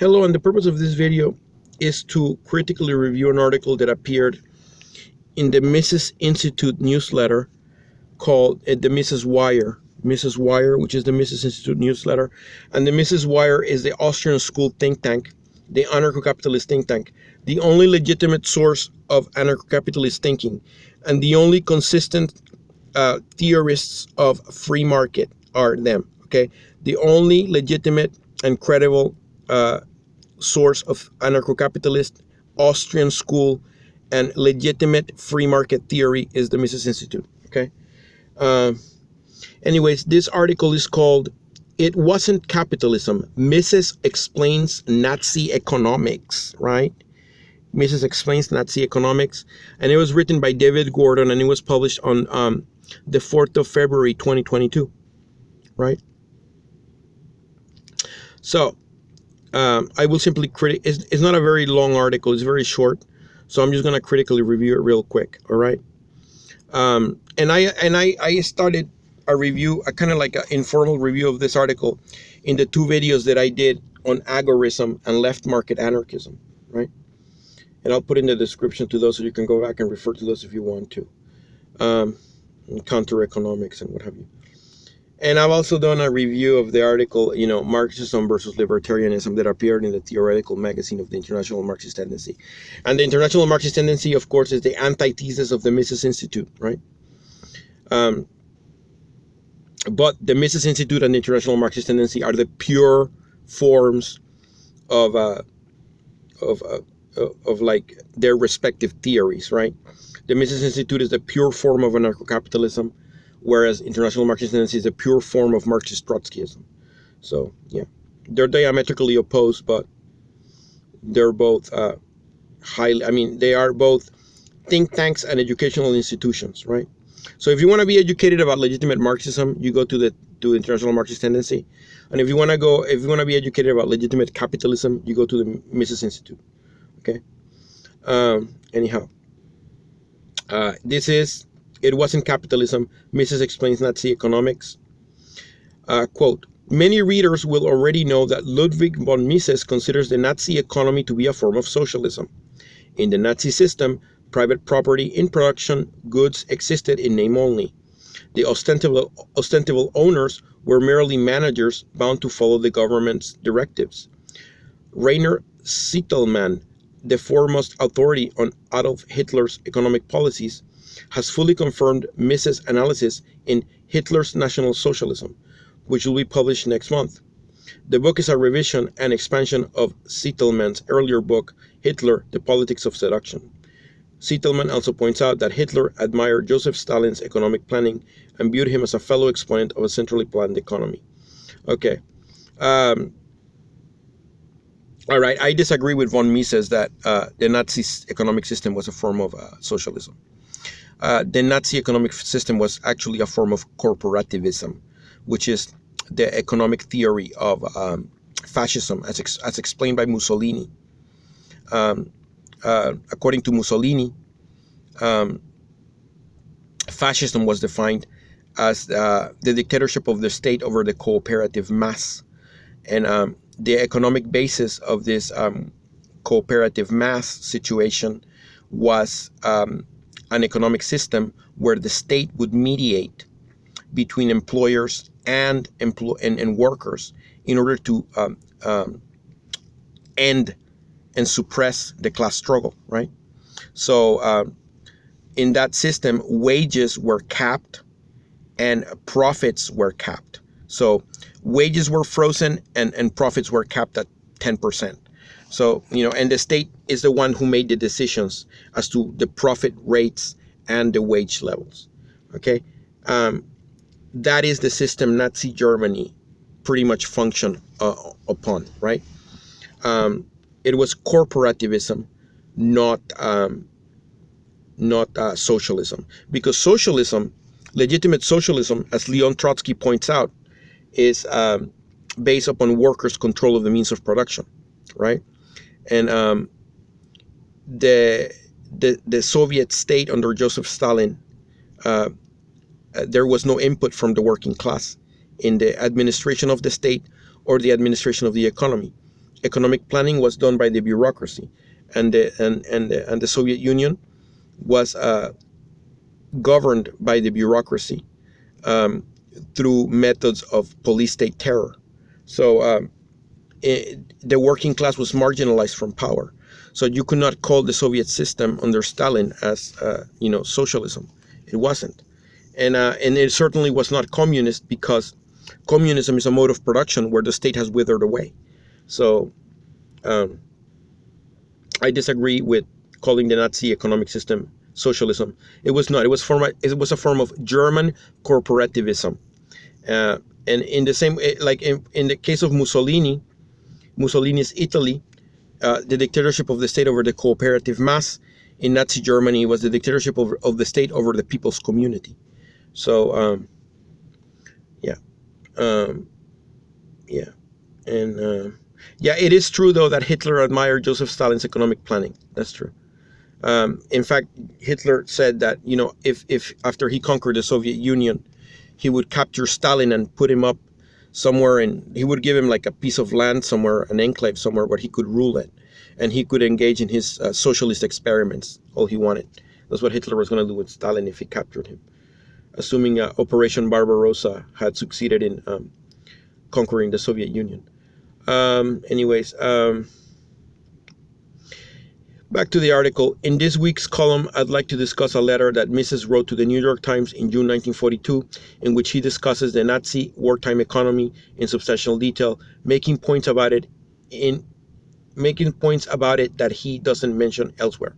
Hello, and the purpose of this video is to critically review an article that appeared in the Mises Institute newsletter called the Mises Wire, which is the Mises Institute newsletter. And the Mises Wire is the Austrian school think tank, the anarcho-capitalist think tank, the only legitimate source of anarcho-capitalist thinking, and the only consistent theorists of free market are them. Okay, the only legitimate and credible source of anarcho-capitalist Austrian school and legitimate free market theory is the Mises Institute. Okay. Anyways, this article is called "It Wasn't Capitalism. Mises Explains Nazi Economics." Right? Mises explains Nazi economics, and it was written by David Gordon, and it was published on the 4th of February 2022. Right? So I will simply it's not a very long article, it's very short, so I'm just going to critically review it real quick. All right. And I started a review, a kind of like an informal review of this article in the two videos that I did on agorism and left market anarchism. Right. And I'll put in the description to those so you can go back and refer to those if you want to. Counter economics and what have you. And I've also done a review of the article, Marxism versus Libertarianism, that appeared in the Theoretical Magazine of the International Marxist Tendency. And the International Marxist Tendency, of course, is the antithesis of the Mises Institute, right? But the Mises Institute and the International Marxist Tendency are the pure forms of like their respective theories, right? The Mises Institute is the pure form of anarcho-capitalism, whereas International Marxist Tendency is a pure form of Marxist Trotskyism. So, yeah, they're diametrically opposed, but they're both they are both think tanks and educational institutions, right? So if you want to be educated about legitimate Marxism, you go to International Marxist Tendency. And if you want to be educated about legitimate capitalism, you go to the Mises Institute. Okay? Anyhow, this is "It Wasn't Capitalism. Mises Explains Nazi Economics." Quote, "Many readers will already know that Ludwig von Mises considers the Nazi economy to be a form of socialism. In the Nazi system, private property in production goods existed in name only. The ostensible owners were merely managers bound to follow the government's directives. Rainer Zitelmann, the foremost authority on Adolf Hitler's economic policies, has fully confirmed Mises' analysis in Hitler's National Socialism, which will be published next month. The book is a revision and expansion of Zitelmann's earlier book, Hitler, The Politics of Seduction. Zitelmann also points out that Hitler admired Joseph Stalin's economic planning and viewed him as a fellow exponent of a centrally planned economy." Okay. All right, I disagree with von Mises that the Nazi economic system was a form of socialism. The Nazi economic system was actually a form of corporativism, which is the economic theory of fascism as explained by Mussolini. According to Mussolini, fascism was defined as the dictatorship of the state over the cooperative mass. And the economic basis of this cooperative mass situation was an economic system where the state would mediate between employers and workers in order to end and suppress the class struggle, right? So in that system, wages were capped and profits were capped. So wages were frozen and profits were capped at 10%. So, and the state is the one who made the decisions as to the profit rates and the wage levels. Okay. That is the system Nazi Germany pretty much functioned upon, right? It was corporativism, not socialism, because socialism, legitimate socialism, as Leon Trotsky points out, is based upon workers' control of the means of production, right? And the Soviet state under Joseph Stalin, there was no input from the working class in the administration of the state or the administration of the economy. economic planning was done by the bureaucracy, and the Soviet Union was governed by the bureaucracy through methods of police state terror. So the working class was marginalized from power. So you could not call the Soviet system under Stalin as socialism. It wasn't, and it certainly was not communist, because communism is a mode of production where the state has withered away. So I disagree with calling the Nazi economic system socialism. It was not. It was a form of German corporativism. And in the same, like in the case of Mussolini's Italy, the dictatorship of the state over the cooperative mass. In Nazi Germany, was the dictatorship of the state over the people's community. So it is true though that Hitler admired Joseph Stalin's economic planning. That's true. In fact, Hitler said that if after he conquered the Soviet Union, he would capture Stalin and put him up somewhere, and he would give him like a piece of land somewhere, an enclave somewhere where he could rule it, and he could engage in his socialist experiments all he wanted. That's what Hitler was going to do with Stalin if he captured him, assuming Operation Barbarossa had succeeded in conquering the Soviet Union. Back to the article. In this week's column, I'd like to discuss a letter that Mises wrote to the New York Times in June 1942, in which he discusses the Nazi wartime economy in substantial detail, making points about it that he doesn't mention elsewhere.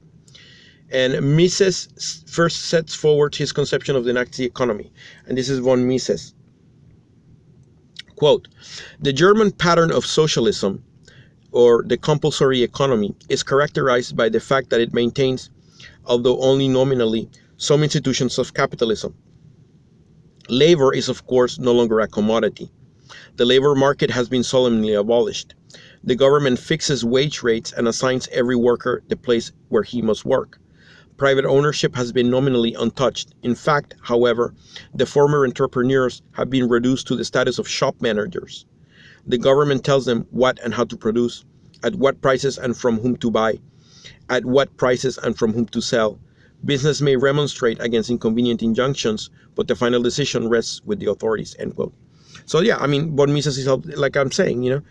And Mises first sets forward his conception of the Nazi economy, and this is von Mises. Quote, "The German pattern of socialism, or the compulsory economy, is characterized by the fact that it maintains, although only nominally, some institutions of capitalism. Labor is, of course, no longer a commodity. The labor market has been solemnly abolished. The government fixes wage rates and assigns every worker the place where he must work. Private ownership has been nominally untouched. In fact, however, the former entrepreneurs have been reduced to the status of shop managers. The government tells them what and how to produce, at what prices and from whom to buy, at what prices and from whom to sell. Business may remonstrate against inconvenient injunctions, but the final decision rests with the authorities," end quote. So yeah, I mean, von Mises is, like I'm saying, it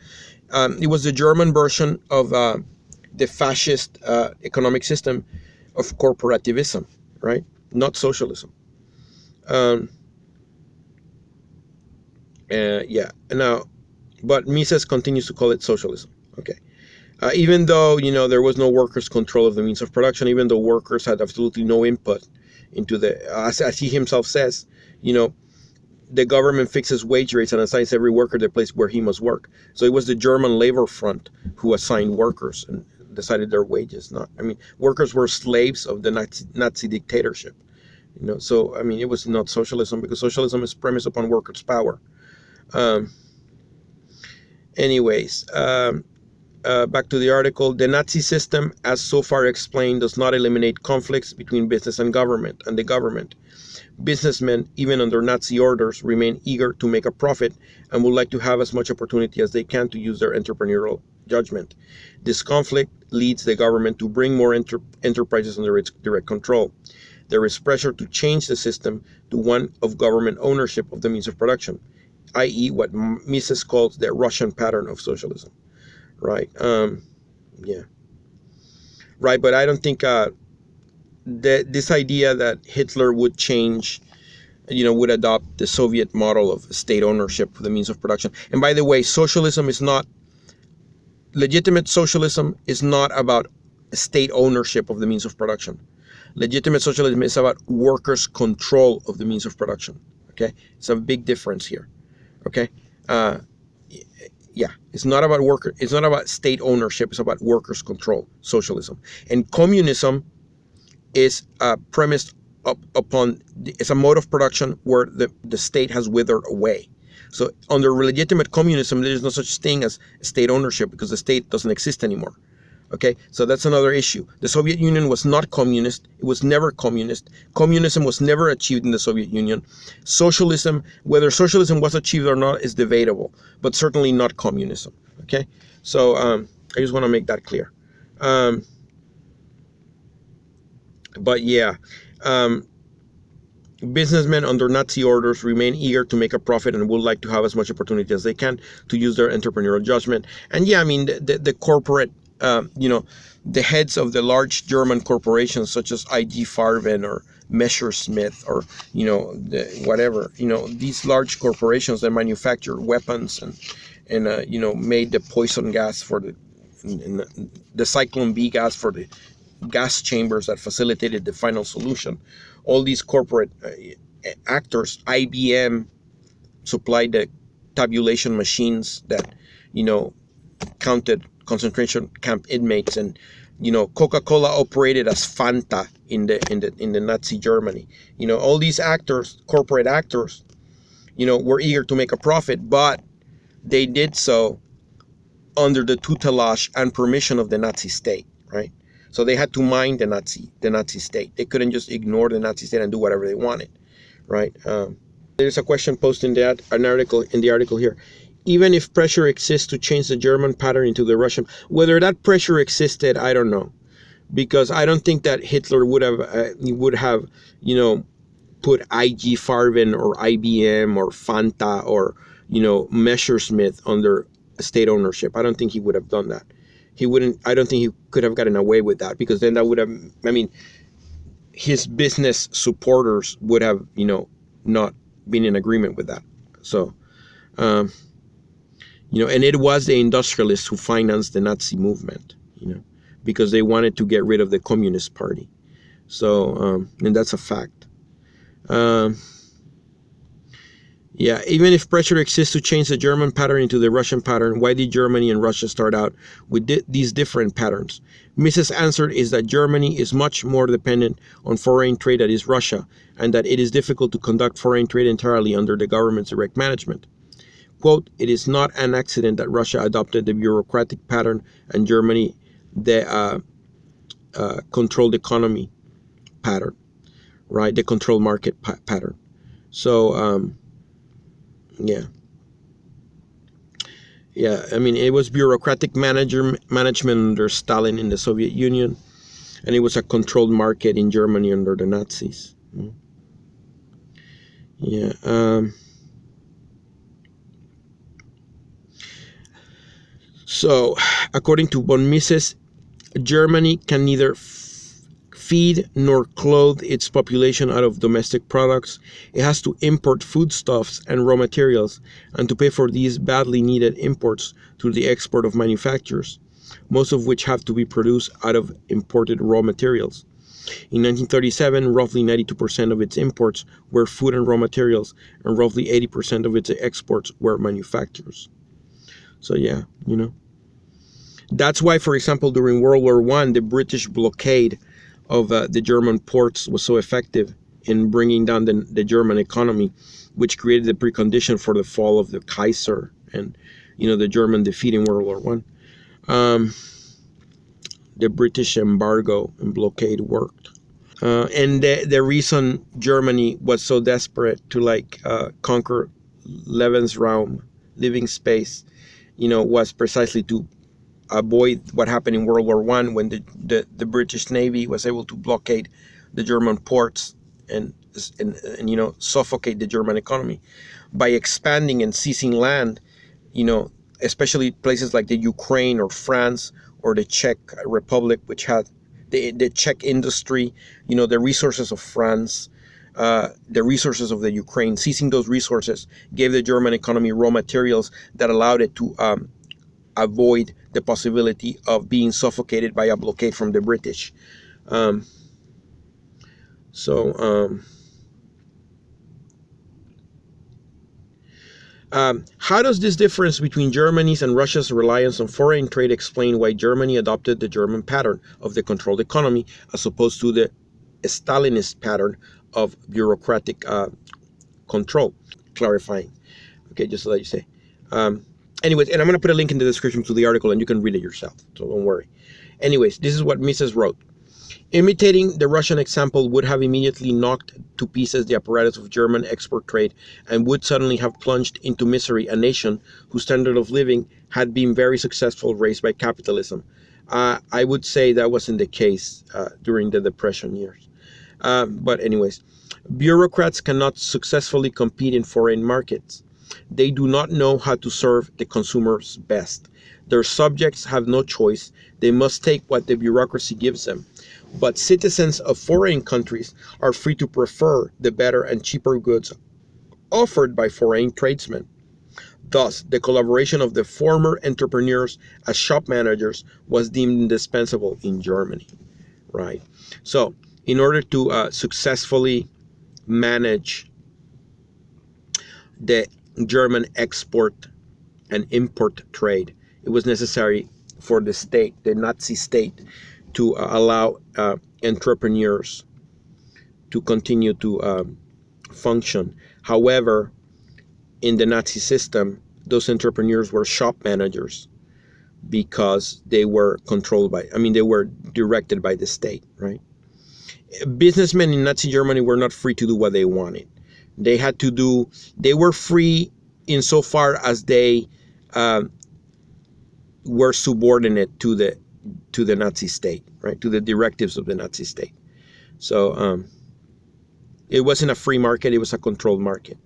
was the German version of the fascist economic system of corporativism, right? Not socialism. Now, but Mises continues to call it socialism. Okay. Even though, there was no workers' control of the means of production, even though workers had absolutely no input into as he himself says, the government fixes wage rates and assigns every worker the place where he must work. So it was the German labor front who assigned workers and decided their wages. Workers were slaves of the Nazi dictatorship. So, it was not socialism, because socialism is premised upon workers' power. Back to the article. The Nazi system, as so far explained, does not eliminate conflicts between business and the government. Businessmen, even under Nazi orders, remain eager to make a profit and would like to have as much opportunity as they can to use their entrepreneurial judgment. This conflict leads the government to bring more enterprises under its direct control. There is pressure to change the system to one of government ownership of the means of production, i.e. what Mises calls the Russian pattern of socialism. Right. Right, but I don't think this idea that Hitler would change, would adopt the Soviet model of state ownership for the means of production. And by the way, legitimate socialism is not about state ownership of the means of production. Legitimate socialism is about workers' control of the means of production. Okay, it's a big difference here. Okay. It's not about state ownership. It's about workers' control, socialism. And communism is premised upon, it's a mode of production where the state has withered away. So under legitimate communism, there is no such thing as state ownership, because the state doesn't exist anymore. Okay, so that's another issue. The Soviet Union was not communist. It was never communist. Communism was never achieved in the Soviet Union. Socialism, whether socialism was achieved or not, is debatable, but certainly not communism. Okay, so I just want to make that clear. But yeah, businessmen under Nazi orders remain eager to make a profit and would like to have as much opportunity as they can to use their entrepreneurial judgment. And yeah, I mean, the corporate, the heads of the large German corporations such as IG Farben or Messerschmitt or, whatever, these large corporations that manufacture weapons and made the poison gas for the Cyclone B gas for the gas chambers that facilitated the final solution. All these corporate actors, IBM supplied the tabulation machines that, counted concentration camp inmates, and Coca-Cola operated as Fanta in the Nazi Germany. All these actors, corporate actors, were eager to make a profit, but they did so under the tutelage and permission of the Nazi state, right? So they had to mind the Nazi state. They couldn't just ignore the Nazi state and do whatever they wanted, right? There's a question posted in the article here. Even if pressure exists to change the German pattern into the Russian, whether that pressure existed, I don't know, because I don't think that Hitler would have put IG Farben or IBM or Fanta or Messerschmitt under state ownership. I don't think he would have done that. I don't think he could have gotten away with that, because then that would have, his business supporters would have, not been in agreement with that. So, and it was the industrialists who financed the Nazi movement, because they wanted to get rid of the Communist Party. So, and that's a fact. Yeah, even if pressure exists to change the German pattern into the Russian pattern, why did Germany and Russia start out with these different patterns? Mrs. answer is that Germany is much more dependent on foreign trade than is Russia, and that it is difficult to conduct foreign trade entirely under the government's direct management. Quote, it is not an accident that Russia adopted the bureaucratic pattern and Germany the controlled economy pattern, right? The controlled market pattern. So, yeah, it was bureaucratic management under Stalin in the Soviet Union, and it was a controlled market in Germany under the Nazis. Yeah. So, according to von Mises, Germany can neither feed nor clothe its population out of domestic products. It has to import foodstuffs and raw materials, and to pay for these badly needed imports through the export of manufactures, most of which have to be produced out of imported raw materials. In 1937, roughly 92% of its imports were food and raw materials, and roughly 80% of its exports were manufactures. So yeah, that's why, for example, during World War I, the British blockade of the German ports was so effective in bringing down the German economy, which created the precondition for the fall of the Kaiser and, the German defeat in World War I. The British embargo and blockade worked. And the reason Germany was so desperate to conquer Lebensraum, living space, was precisely to avoid what happened in World War I, when the British Navy was able to blockade the German ports and suffocate the German economy by expanding and seizing land, especially places like the Ukraine or France or the Czech Republic, which had the Czech industry, the resources of France, the resources of the Ukraine. Seizing those resources gave the German economy raw materials that allowed it to avoid the possibility of being suffocated by a blockade from the British. How does this difference between Germany's and Russia's reliance on foreign trade explain why Germany adopted the German pattern of the controlled economy as opposed to the Stalinist pattern of bureaucratic control? Clarifying. Okay, just so that you say. Anyways, and I'm going to put a link in the description to the article, and you can read it yourself, so don't worry. Anyways, this is what Mises wrote. Imitating the Russian example would have immediately knocked to pieces the apparatus of German export trade and would suddenly have plunged into misery a nation whose standard of living had been very successful, raised by capitalism. I would say that wasn't the case during the Depression years. But anyways, bureaucrats cannot successfully compete in foreign markets. They do not know how to serve the consumers best. Their subjects have no choice. They must take what the bureaucracy gives them. But citizens of foreign countries are free to prefer the better and cheaper goods offered by foreign tradesmen. Thus, the collaboration of the former entrepreneurs as shop managers was deemed indispensable in Germany, right? So, in order to successfully manage the German export and import trade, it was necessary for the state, the Nazi state, to allow entrepreneurs to continue to function. However, in the Nazi system, those entrepreneurs were shop managers because they were controlled by, they were directed by the state, right? Businessmen in Nazi Germany were not free to do what they wanted. They were free insofar as they were subordinate to the Nazi state, right? To the directives of the Nazi state. So it wasn't a free market, it was a controlled market.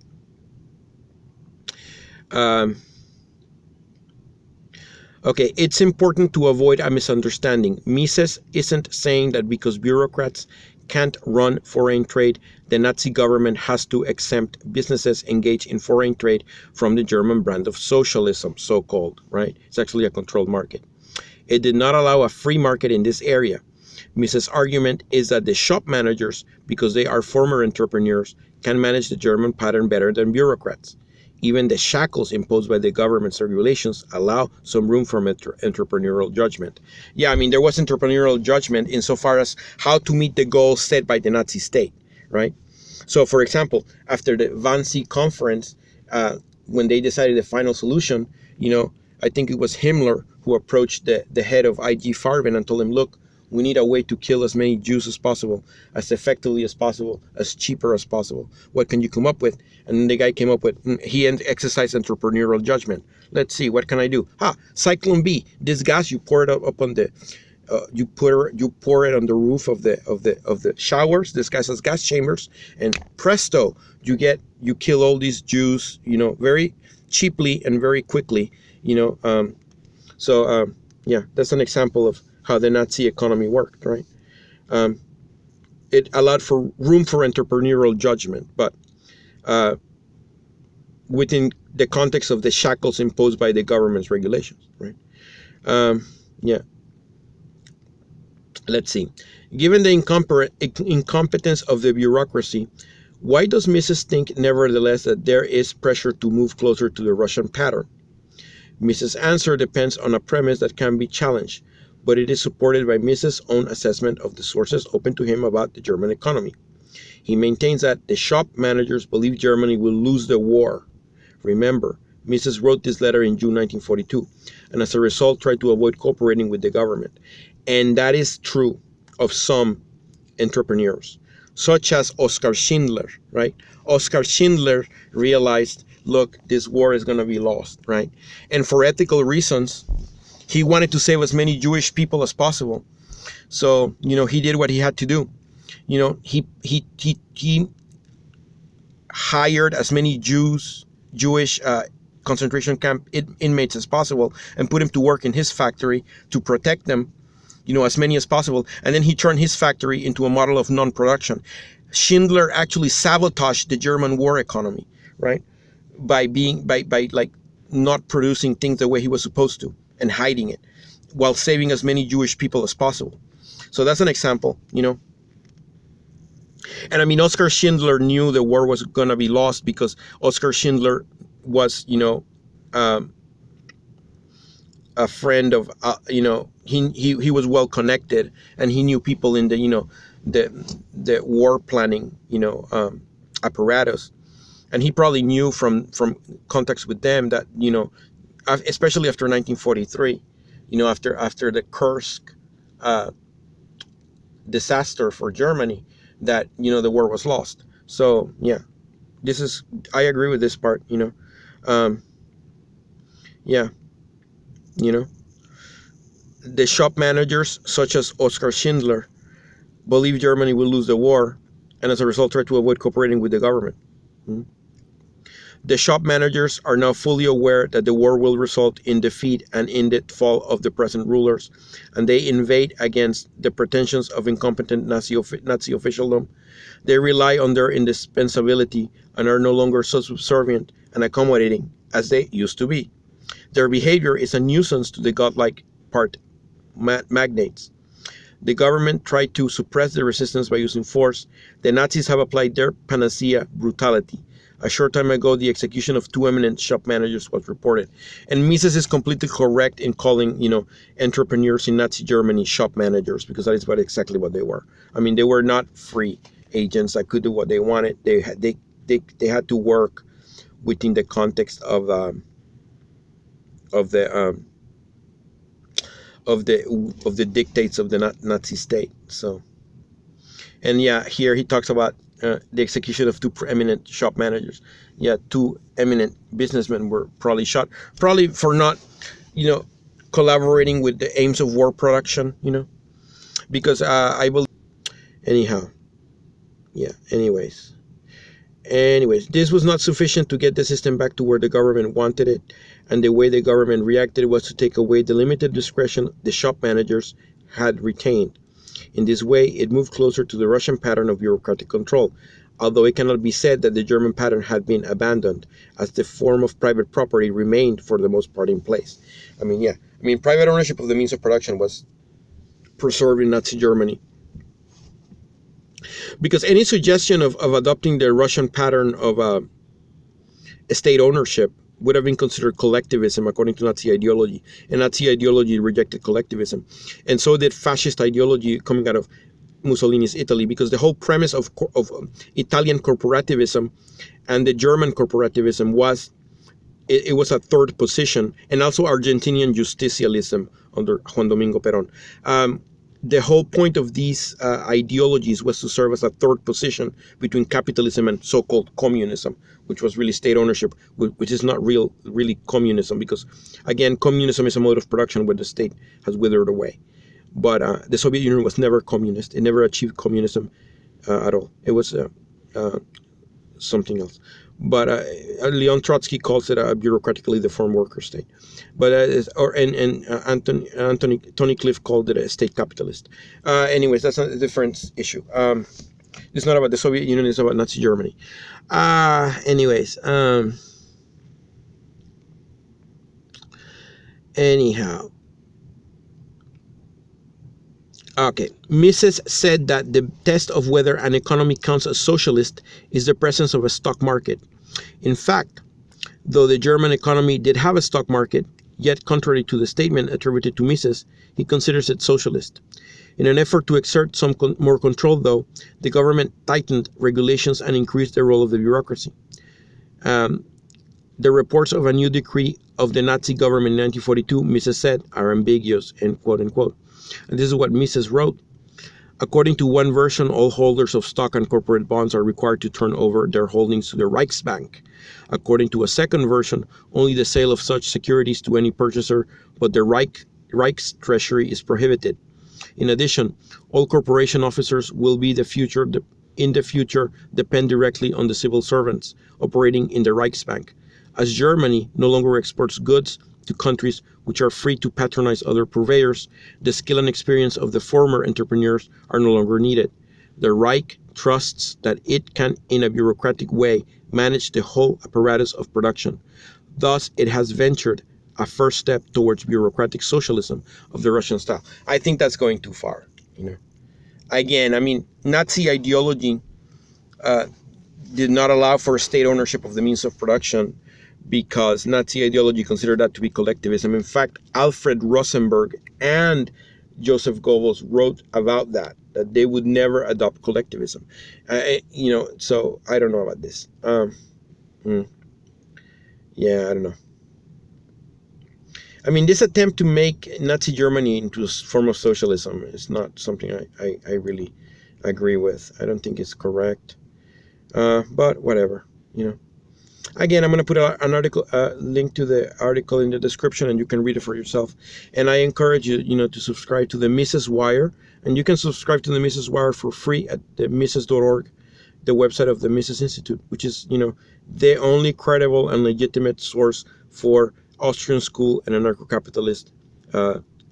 Okay, it's important to avoid a misunderstanding. Mises isn't saying that because bureaucrats can't run foreign trade, the Nazi government has to exempt businesses engaged in foreign trade from the German brand of socialism, so-called, right? It's actually a controlled market. It did not allow a free market in this area. Mises' argument is that the shop managers, because they are former entrepreneurs, can manage the German pattern better than bureaucrats. Even the shackles imposed by the government's regulations allow some room for entrepreneurial judgment. Yeah, there was entrepreneurial judgment insofar as how to meet the goals set by the Nazi state, right? So, for example, after the Wannsee conference, when they decided the final solution, I think it was Himmler who approached the head of IG Farben and told him, look, we need a way to kill as many Jews as possible, as effectively as possible, as cheaper as possible. What can you come up with? And then the guy came up with, he exercised entrepreneurial judgment. Let's see, what can I do? Cyclone B, this gas, you pour it up on the, you pour it on the roof of the showers, disguised as gas chambers, and presto, you kill all these Jews, very cheaply and very quickly, yeah, that's an example of how the Nazi economy worked, right? It allowed for room for entrepreneurial judgment, but within the context of the shackles imposed by the government's regulations, right? Yeah. Let's see. Given the incompetence of the bureaucracy, why does Mises think, nevertheless, that there is pressure to move closer to the Russian pattern? Mises' answer depends on a premise that can be challenged, but it is supported by Mises' own assessment of the sources open to him about the German economy. He maintains that the shop managers believe Germany will lose the war. Remember, Mises wrote this letter in June 1942, and as a result tried to avoid cooperating with the government. And that is true of some entrepreneurs, such as Oskar Schindler, right? Oskar Schindler realized, look, this war is going to be lost, right? And for ethical reasons, he wanted to save as many Jewish people as possible. So, he did what he had to do. He hired as many Jewish concentration camp inmates as possible and put him to work in his factory to protect them, as many as possible. And then he turned his factory into a model of non-production. Schindler actually sabotaged the German war economy, right? By not producing things the way he was supposed to and hiding it while saving as many Jewish people as possible. So that's an example, And Oskar Schindler knew the war was going to be lost because Oskar Schindler was, a friend of, he was well connected, and he knew people in the war planning, apparatus. And he probably knew from contacts with them that, especially after 1943, after the Kursk disaster for Germany, that the war was lost. So yeah, I agree with this part. Yeah, the shop managers such as Oskar Schindler believed Germany would lose the war, and as a result tried to avoid cooperating with the government. The shop managers are now fully aware that the war will result in defeat and in the fall of the present rulers, and they inveigh against the pretensions of incompetent Nazi officialdom. They rely on their indispensability and are no longer so subservient and accommodating as they used to be. Their behavior is a nuisance to the godlike part magnates. The government tried to suppress the resistance by using force. The Nazis have applied their panacea, brutality. A short time ago, the execution of 2 eminent shop managers was reported. And Mises is completely correct in calling, entrepreneurs in Nazi Germany shop managers, because that is exactly what they were. I mean, they were not free agents that could do what they wanted. They had to work within the context of the dictates of the Nazi state. So, and yeah, here he talks about the execution of 2 eminent shop managers. Yeah, 2 eminent businessmen were probably shot, probably for not, collaborating with the aims of war production. Because I believe. Anyhow, yeah. Anyways, this was not sufficient to get the system back to where the government wanted it, and the way the government reacted was to take away the limited discretion the shop managers had retained. In this way, it moved closer to the Russian pattern of bureaucratic control, although it cannot be said that the German pattern had been abandoned, as the form of private property remained for the most part in place. Private ownership of the means of production was preserved in Nazi Germany. Because any suggestion of adopting the Russian pattern of state ownership would have been considered collectivism according to Nazi ideology, and Nazi ideology rejected collectivism, and so did fascist ideology coming out of Mussolini's Italy, because the whole premise of Italian corporativism and the German corporativism was it was a third position, and also Argentinian justicialism under Juan Domingo Perón. The whole point of these ideologies was to serve as a third position between capitalism and so-called communism, which was really state ownership, which is not really communism, because, again, communism is a mode of production where the state has withered away. But the Soviet Union was never communist. It never achieved communism at all. It was something else. But Leon Trotsky calls it a bureaucratically deformed worker state. But Tony Cliff called it a state capitalist. Anyways, that's a different issue. It's not about the Soviet Union. It's about Nazi Germany. Anyhow. Okay, Mises said that the test of whether an economy counts as socialist is the presence of a stock market. In fact, though the German economy did have a stock market, yet contrary to the statement attributed to Mises, he considers it socialist. In an effort to exert some more control, though, the government tightened regulations and increased the role of the bureaucracy. The reports of a new decree of the Nazi government in 1942, Mises said, are ambiguous, end quote, unquote. And this is what Mises wrote. According to one version, all holders of stock and corporate bonds are required to turn over their holdings to the Reichsbank. According to a second version, only the sale of such securities to any purchaser but the Reich's treasury is prohibited. In addition, all corporation officers will be in the future depend directly on the civil servants operating in the Reichsbank. As Germany no longer exports goods to countries which are free to patronize other purveyors, the skill and experience of the former entrepreneurs are no longer needed. The Reich trusts that it can, in a bureaucratic way, manage the whole apparatus of production. Thus, it has ventured a first step towards bureaucratic socialism of the Russian style. I think that's going too far. Again, Nazi ideology did not allow for state ownership of the means of production, because Nazi ideology considered that to be collectivism. In fact, Alfred Rosenberg and Joseph Goebbels wrote about that they would never adopt collectivism. So I don't know about this. Yeah, I don't know. I mean, this attempt to make Nazi Germany into a form of socialism is not something I really agree with. I don't think it's correct. But whatever, you know. Again, I'm going to put an article, link to the article in the description, and you can read it for yourself. And I encourage you, to subscribe to the Mises Wire, and you can subscribe to the Mises Wire for free at the Mises.org, the website of the Mises Institute, which is, the only credible and legitimate source for Austrian school and anarcho-capitalist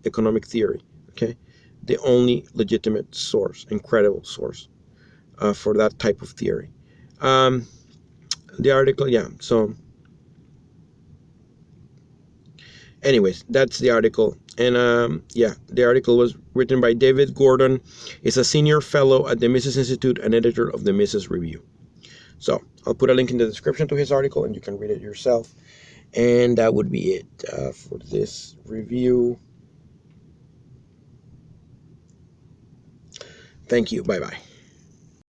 economic theory. Okay, the only legitimate source and credible source for that type of theory. The article, yeah, so anyways, that's the article. And yeah, the article was written by David Gordon. Is a senior fellow at the Mises Institute and editor of the Mises Review. So I'll put a link in the description to his article, and you can read it yourself. And that would be it for this review. Thank you. Bye-bye.